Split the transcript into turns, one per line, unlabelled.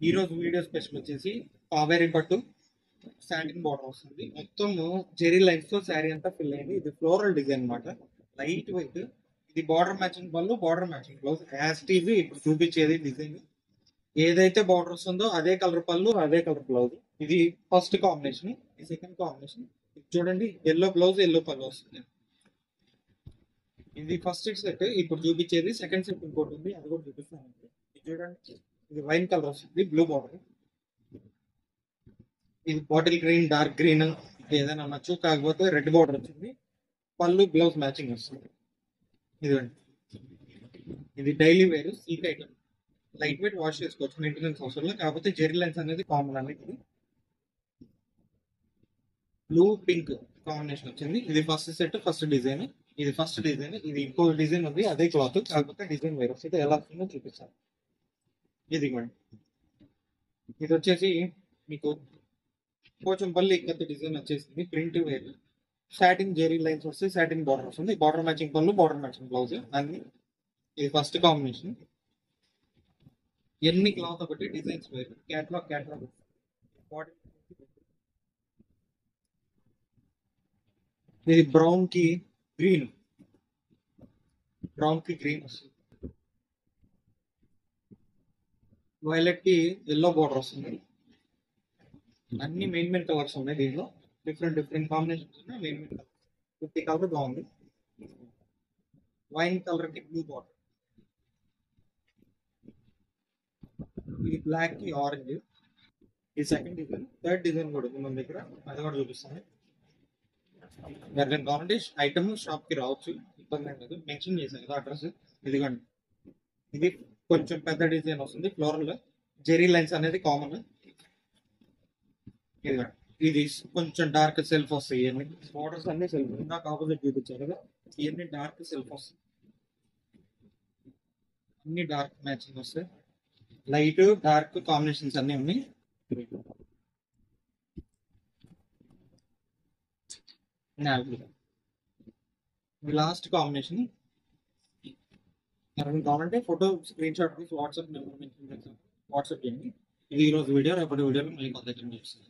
ఈ రోజు video special వచ్చేసి కావేరీ పట్టు శాంటిన్ బార్డర్ వస్తుంది. మొత్తం జెరీ లైన్స్ తో శారీ అంతా ఫిల్ అయింది. ఇది ఫ్లోరల్ డిజైన్ అనమాట, లైట్ వెయిట్. ఇది బార్డర్ మ్యాచింగ్ పళ్ళు, బార్డర్ మ్యాచింగ్ బ్లౌజ్. యాస్టీజ్ ఇప్పుడు చూపించేది డిజైన్ ఏదైతే బార్డర్ వస్తుందో అదే కలర్ పళ్ళు, అదే కలర్ బ్లౌజ్. ఇది ఫస్ట్ కాంబినేషన్. ఈ సెకండ్ కాంబినేషన్ చూడండి, ఎల్లో బ్లౌజ్ ఎల్లో పళ్ళు వస్తుంది. ఇది ఫస్ట్ సెట్, ఇప్పుడు చూపించేది సెకండ్ సెట్ ఇంకోటి ఉంది, అది కూడా చూపిస్తాను. ఇది చూడండి, ఇది వైన్ కలర్ వస్తుంది, బ్లూ బార్డర్. ఇది బాటిల్ గ్రీన్, డార్క్ గ్రీన్ ఏదైనా నచ్చు, కాకపోతే రెడ్ బార్డర్ వచ్చింది. పళ్ళు బ్లౌజ్ మ్యాచింగ్ వస్తుంది. ఇదిగోండి, ఇది daily wear silk item, light weight, wash చేసుకోవచ్చు, మెయింటెనెన్స్ అవసరం. కాకపోతే జెరీ లైన్స్ అనేది కామన్ అన్నిటికీ. బ్లూ పింక్ కాంబినేషన్ వచ్చింది. ఇది ఫస్ట్ సెట్, ఫస్ట్ డిజైన్. ఇది ఫస్ట్ డిజైన్. ఇది ఇంకో డిజైన్ ఉంది, అదే క్లాత్, కాకపోతే డిజైన్ వేరే వస్తుంది. ఎలా వస్తుందో చూపిస్తాను. ఇది ఇది వచ్చేసి మీకు పోచంపల్లి కొత్త డిజైన్ వచ్చేసింది, ప్రింట్ వేరు. సాటిన్ జెరీ లైన్స్ వస్తాయి, సాటిన్ బార్డర్ వస్తుంది, బార్డర్ మ్యాచింగ్ పళ్ళు, బార్డర్ మ్యాచింగ్ బ్లౌజ్ అన్ని. ఇది ఫస్ట్ కాంబినేషన్. ఎన్ని క్లాత్ ఒకటి, డిజైన్స్ వేరు, క్యాట్లాగ్. ఇది బ్రౌన్ కి గ్రీన్, వస్తుంది. వైలెట్ కి ఎల్లో బార్డర్ వస్తుంది. అన్ని మెయిన్ కలర్స్ ఉన్నాయి దీంట్లో. డిఫరెంట్ కాంబినేషన్స్ ఉన్నాయి. మెయిన్ కలర్ 50 కలర్ బాగుంది. వైన్ కలర్ కి బ్లూ బార్డర్. ఇది బ్లాక్ కి ఆరెంజ్. ఈ సెకండ్ డిజైన్. థర్డ్ డిజైన్ కూడా ఉంది మన దగ్గర, అది కూడా చూపిస్తాను. ఎవరికైనా కావాలంటే ఐటమ్ షాప్ కి రావచ్చు, ఇబ్బంది ఏం లేదు. మెన్షన్ చేశాను కదా అడ్రస్. ఇదిగోండి, ఇది కొంచెం పెద్ద డిజైన్ వస్తుంది, ఫ్లోరల్ జెరీ లైన్స్ అనేది కామన్. ఇదిగోండి, ఇది కొంచెం డార్క్ సెల్ఫ్ వస్తాయి. ఇవన్నీ బోర్డర్స్ అన్ని సెల్ఫ్, ఇందాక ఆపోజిట్ చూపించారు కదా, ఇవన్నీ డార్క్ సెల్ఫ్ వస్తాయి. అన్ని డార్క్ మ్యాచింగ్ వస్తాయి, లైట్ డార్క్ కాంబినేషన్స్ అన్ని ఉన్నాయి. Last combination. ఎవరైనా కావాలంటే ఫోటో స్క్రీన్ షాట్ తీసి వాట్సాప్ నెంబర్ మెన్షన్ చేస్తాను, వాట్సాప్ చేయండి. ఇది ఈ రోజు వీడియో. రేపటి వీడియోలో మళ్ళీ కొత్త చేస్తాను.